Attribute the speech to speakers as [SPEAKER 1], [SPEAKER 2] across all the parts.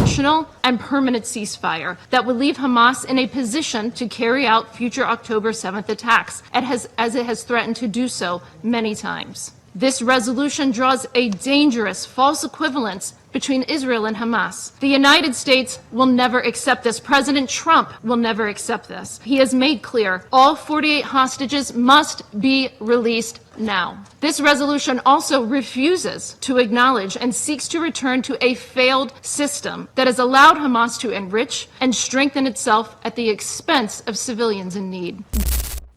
[SPEAKER 1] intentional and permanent ceasefire that would leave Hamas in a position to carry out future October 7th attacks, as it has threatened to do so many times. This resolution draws a dangerous false equivalence between Israel and Hamas. The United States will never accept this. President Trump will never accept this. He has made clear all 48 hostages must be released now. This resolution also refuses to acknowledge and seeks to return to a failed system that has allowed Hamas to enrich and strengthen itself at the expense of civilians in need.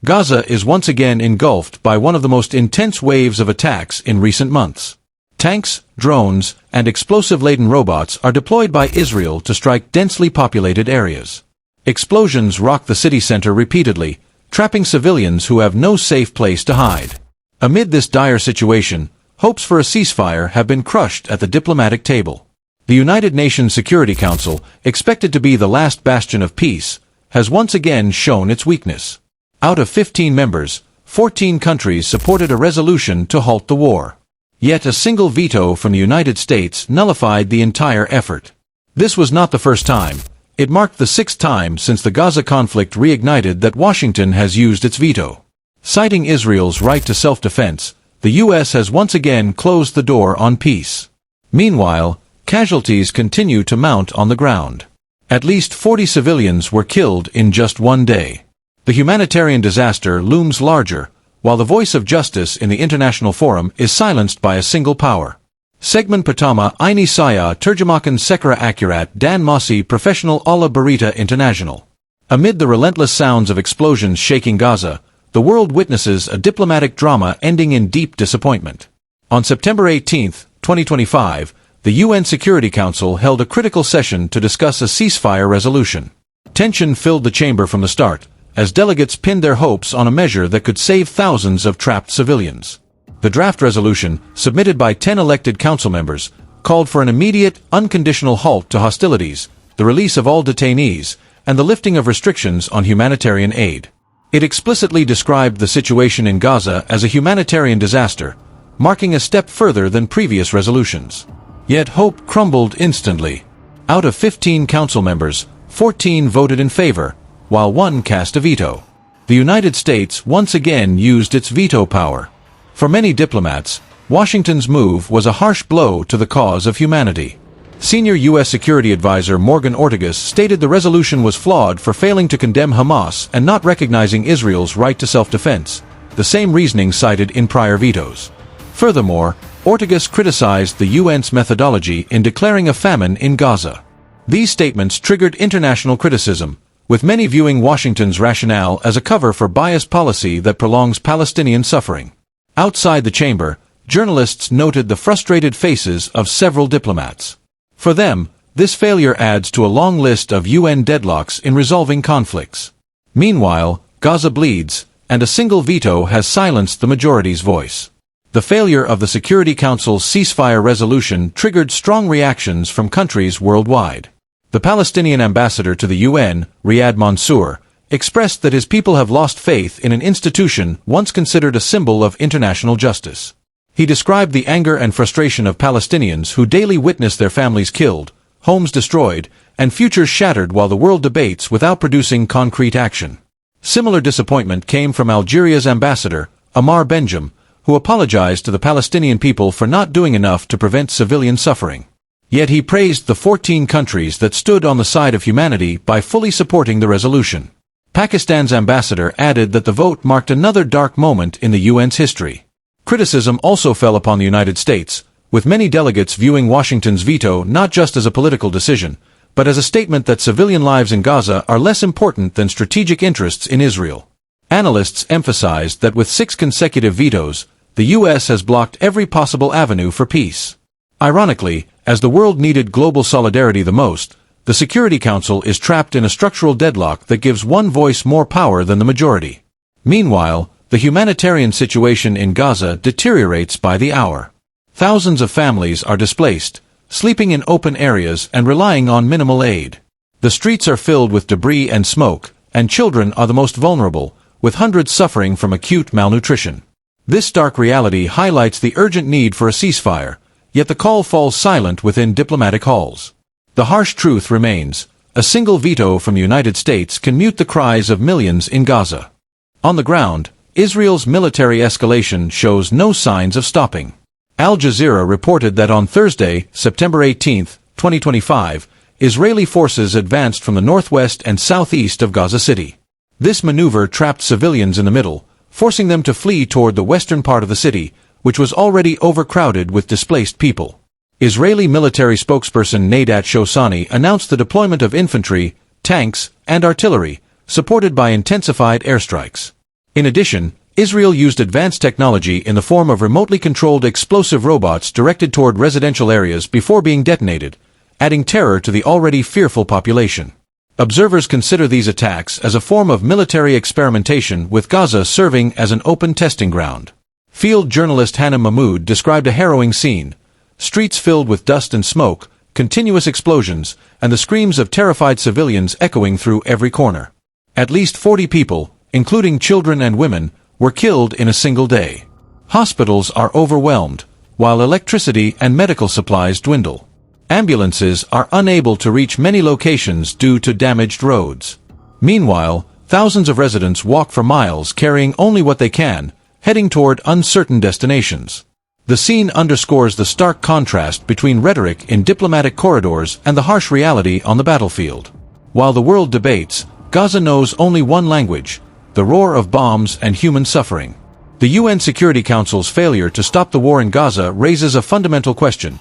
[SPEAKER 2] Gaza is once again engulfed by one of the most intense waves of attacks in recent months. Tanks, drones, and explosive-laden robots are deployed by Israel to strike densely populated areas. Explosions rock the city center repeatedly, trapping civilians who have no safe place to hide. Amid this dire situation, hopes for a ceasefire have been crushed at the diplomatic table. The United Nations Security Council, expected to be the last bastion of peace, has once again shown its weakness. Out of 15 members, 14 countries supported a resolution to halt the war. Yet a single veto from the United States nullified the entire effort. This was not the first time. It marked the 6th time since the Gaza conflict reignited that Washington has used its veto. Citing Israel's right to self-defense, the U.S. has once again closed the door on peace. Meanwhile, casualties continue to mount on the ground. At least 40 civilians were killed in just one day. The humanitarian disaster looms larger, while the voice of justice in the international forum is silenced by a single power. Segment Pertama Ini Saya Terjemakan Sekara Akurat Dan Masi Professional Allah Berita International. Amid the relentless sounds of explosions shaking Gaza, the world witnesses a diplomatic drama ending in deep disappointment. On September 18, 2025, the UN Security Council held a critical session to discuss a ceasefire resolution. Tension filled the chamber from the start, as delegates pinned their hopes on a measure that could save thousands of trapped civilians. The draft resolution, submitted by 10 elected council members, called for an immediate, unconditional halt to hostilities, the release of all detainees, and the lifting of restrictions on humanitarian aid. It explicitly described the situation in Gaza as a humanitarian disaster, marking a step further than previous resolutions. Yet hope crumbled instantly. Out of 15 council members, 14 voted in favor, while one cast a veto. The United States once again used its veto power. For many diplomats, Washington's move was a harsh blow to the cause of humanity. Senior U.S. Security Advisor Morgan Ortagus stated the resolution was flawed for failing to condemn Hamas and not recognizing Israel's right to self-defense, the same reasoning cited in prior vetoes. Furthermore, Ortagus criticized the UN's methodology in declaring a famine in Gaza. These statements triggered international criticism, with many viewing Washington's rationale as a cover for biased policy that prolongs Palestinian suffering. Outside the chamber, journalists noted the frustrated faces of several diplomats. For them, this failure adds to a long list of UN deadlocks in resolving conflicts. Meanwhile, Gaza bleeds, and a single veto has silenced the majority's voice. The failure of the Security Council's ceasefire resolution triggered strong reactions from countries worldwide. The Palestinian ambassador to the UN, Riyad Mansour, expressed that his people have lost faith in an institution once considered a symbol of international justice. He described the anger and frustration of Palestinians who daily witness their families killed, homes destroyed, and futures shattered while the world debates without producing concrete action. Similar disappointment came from Algeria's ambassador, Ammar Benjam, who apologized to the Palestinian people for not doing enough to prevent civilian suffering. Yet he praised the 14 countries that stood on the side of humanity by fully supporting the resolution. Pakistan's ambassador added that the vote marked another dark moment in the UN's history. Criticism also fell upon the United States, with many delegates viewing Washington's veto not just as a political decision, but as a statement that civilian lives in Gaza are less important than strategic interests in Israel. Analysts emphasized that with 6 consecutive vetoes, the U.S. has blocked every possible avenue for peace. Ironically, as the world needed global solidarity the most, the Security Council is trapped in a structural deadlock that gives one voice more power than the majority. Meanwhile, the humanitarian situation in Gaza deteriorates by the hour. Thousands of families are displaced, sleeping in open areas and relying on minimal aid. The streets are filled with debris and smoke, and children are the most vulnerable, with hundreds suffering from acute malnutrition. This stark reality highlights the urgent need for a ceasefire, yet the call falls silent within diplomatic halls. The harsh truth remains: a single veto from the United States can mute the cries of millions in Gaza. On the ground, Israel's military escalation shows no signs of stopping. Al Jazeera reported that on Thursday, September 18, 2025, Israeli forces advanced from the northwest and southeast of Gaza City. This maneuver trapped civilians in the middle, forcing them to flee toward the western part of the city, which was already overcrowded with displaced people. Israeli military spokesperson Nadat Shoshani announced the deployment of infantry, tanks, and artillery, supported by intensified airstrikes. In addition, Israel used advanced technology in the form of remotely controlled explosive robots directed toward residential areas before being detonated, adding terror to the already fearful population. Observers consider these attacks as a form of military experimentation, with Gaza serving as an open testing ground. Field journalist Hannah Mahmoud described a harrowing scene: streets filled with dust and smoke, continuous explosions, and the screams of terrified civilians echoing through every corner. At least 40 people, including children and women, were killed in a single day. Hospitals are overwhelmed, while electricity and medical supplies dwindle. Ambulances are unable to reach many locations due to damaged roads. Meanwhile, thousands of residents walk for miles carrying only what they can, heading toward uncertain destinations. The scene underscores the stark contrast between rhetoric in diplomatic corridors and the harsh reality on the battlefield. While the world debates, Gaza knows only one language: the roar of bombs and human suffering. The UN Security Council's failure to stop the war in Gaza raises a fundamental question: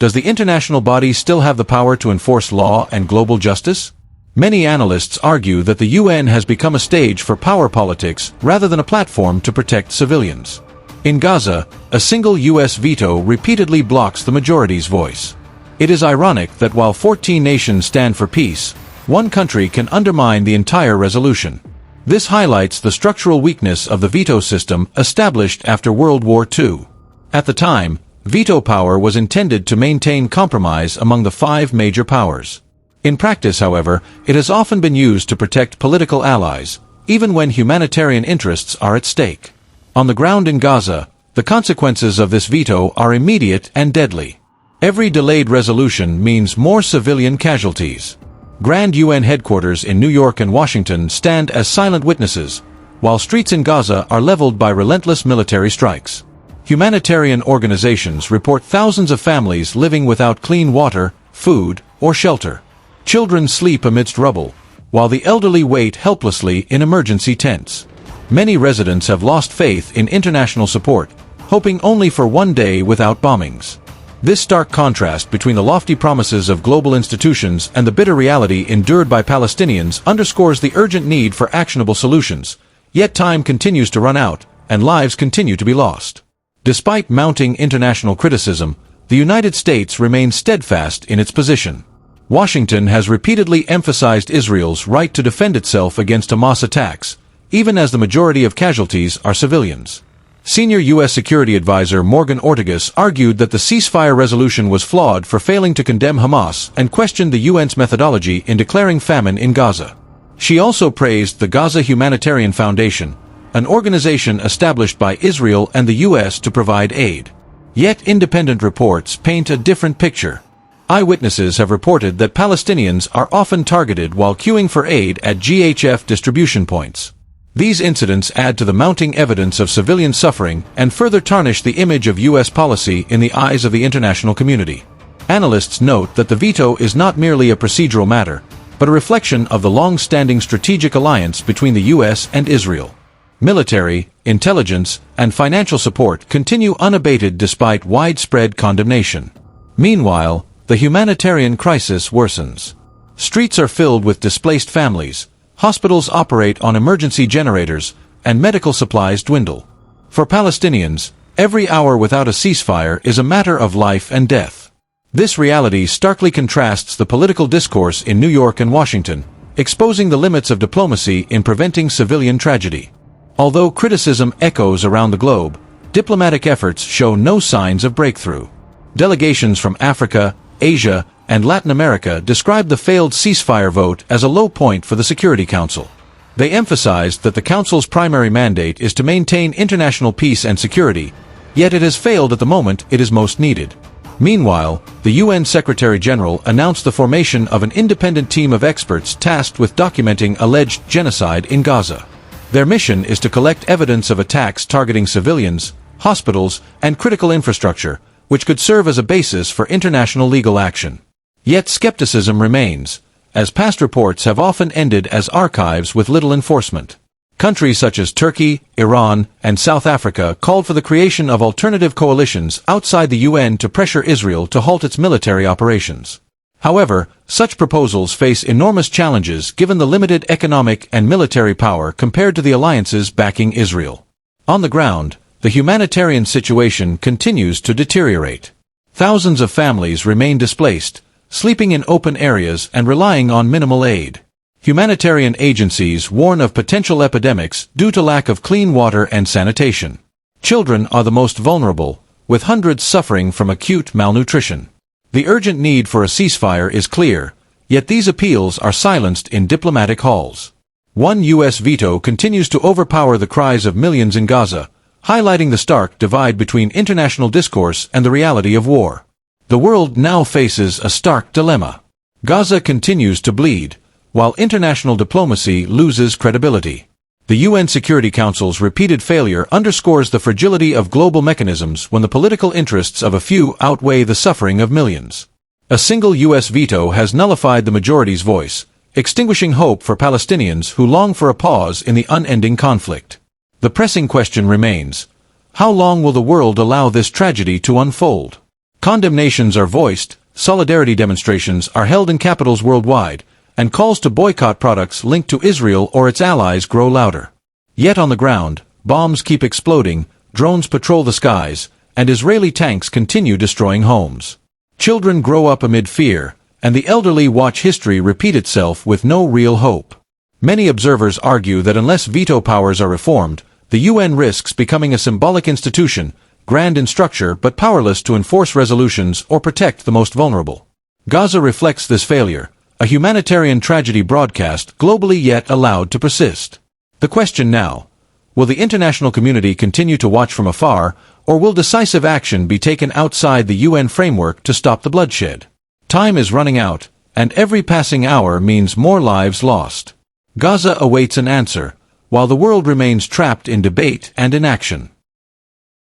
[SPEAKER 2] does the international body still have the power to enforce law and global justice? Many analysts argue that the UN has become a stage for power politics rather than a platform to protect civilians. In Gaza, a single U.S. veto repeatedly blocks the majority's voice. It is ironic that while 14 nations stand for peace, one country can undermine the entire resolution. This highlights the structural weakness of the veto system established after World War II. At the time, veto power was intended to maintain compromise among the 5 major powers. In practice, however, it has often been used to protect political allies, even when humanitarian interests are at stake. On the ground in Gaza, the consequences of this veto are immediate and deadly. Every delayed resolution means more civilian casualties. Grand UN headquarters in New York and Washington stand as silent witnesses, while streets in Gaza are leveled by relentless military strikes. Humanitarian organizations report thousands of families living without clean water, food, or shelter. Children sleep amidst rubble, while the elderly wait helplessly in emergency tents. Many residents have lost faith in international support, hoping only for one day without bombings. This stark contrast between the lofty promises of global institutions and the bitter reality endured by Palestinians underscores the urgent need for actionable solutions, yet time continues to run out, and lives continue to be lost. Despite mounting international criticism, the United States remains steadfast in its position. Washington has repeatedly emphasized Israel's right to defend itself against Hamas attacks, even as the majority of casualties are civilians. Senior U.S. Security Advisor Morgan Ortagus argued that the ceasefire resolution was flawed for failing to condemn Hamas and questioned the UN's methodology in declaring famine in Gaza. She also praised the Gaza Humanitarian Foundation, an organization established by Israel and the U.S. to provide aid. Yet independent reports paint a different picture. Eyewitnesses have reported that Palestinians are often targeted while queuing for aid at GHF distribution points. These incidents add to the mounting evidence of civilian suffering and further tarnish the image of U.S. policy in the eyes of the international community. Analysts note that the veto is not merely a procedural matter, but a reflection of the long-standing strategic alliance between the U.S. and Israel. Military, intelligence, and financial support continue unabated despite widespread condemnation. Meanwhile, the humanitarian crisis worsens. Streets are filled with displaced families, hospitals operate on emergency generators, and medical supplies dwindle. For Palestinians, every hour without a ceasefire is a matter of life and death. This reality starkly contrasts the political discourse in New York and Washington, exposing the limits of diplomacy in preventing civilian tragedy. Although criticism echoes around the globe, diplomatic efforts show no signs of breakthrough. Delegations from Africa, Asia, and Latin America described the failed ceasefire vote as a low point for the Security Council. They emphasized that the Council's primary mandate is to maintain international peace and security, yet it has failed at the moment it is most needed. Meanwhile, the UN Secretary-General announced the formation of an independent team of experts tasked with documenting alleged genocide in Gaza. Their mission is to collect evidence of attacks targeting civilians, hospitals, and critical infrastructure, which could serve as a basis for international legal action. Yet skepticism remains, as past reports have often ended as archives with little enforcement. Countries such as Turkey, Iran, and South Africa called for the creation of alternative coalitions outside the UN to pressure Israel to halt its military operations. However, such proposals face enormous challenges given the limited economic and military power compared to the alliances backing Israel. On the ground, the humanitarian situation continues to deteriorate. Thousands of families remain displaced, sleeping in open areas and relying on minimal aid. Humanitarian agencies warn of potential epidemics due to lack of clean water and sanitation. Children are the most vulnerable, with hundreds suffering from acute malnutrition. The urgent need for a ceasefire is clear, yet these appeals are silenced in diplomatic halls. One U.S. veto continues to overpower the cries of millions in Gaza, highlighting the stark divide between international discourse and the reality of war. The world now faces a stark dilemma. Gaza continues to bleed, while international diplomacy loses credibility. The UN Security Council's repeated failure underscores the fragility of global mechanisms when the political interests of a few outweigh the suffering of millions. A single U.S. veto has nullified the majority's voice, extinguishing hope for Palestinians who long for a pause in the unending conflict. The pressing question remains: how long will the world allow this tragedy to unfold? Condemnations are voiced, solidarity demonstrations are held in capitals worldwide, and calls to boycott products linked to Israel or its allies grow louder. Yet on the ground, bombs keep exploding, drones patrol the skies, and Israeli tanks continue destroying homes. Children grow up amid fear, and the elderly watch history repeat itself with no real hope. Many observers argue that unless veto powers are reformed, the UN risks becoming a symbolic institution, grand in structure but powerless to enforce resolutions or protect the most vulnerable. Gaza reflects this failure, a humanitarian tragedy broadcast globally yet allowed to persist. The question now: will the international community continue to watch from afar, or will decisive action be taken outside the UN framework to stop the bloodshed? Time is running out, and every passing hour means more lives lost. Gaza awaits an answer, while the world remains trapped in debate and inaction.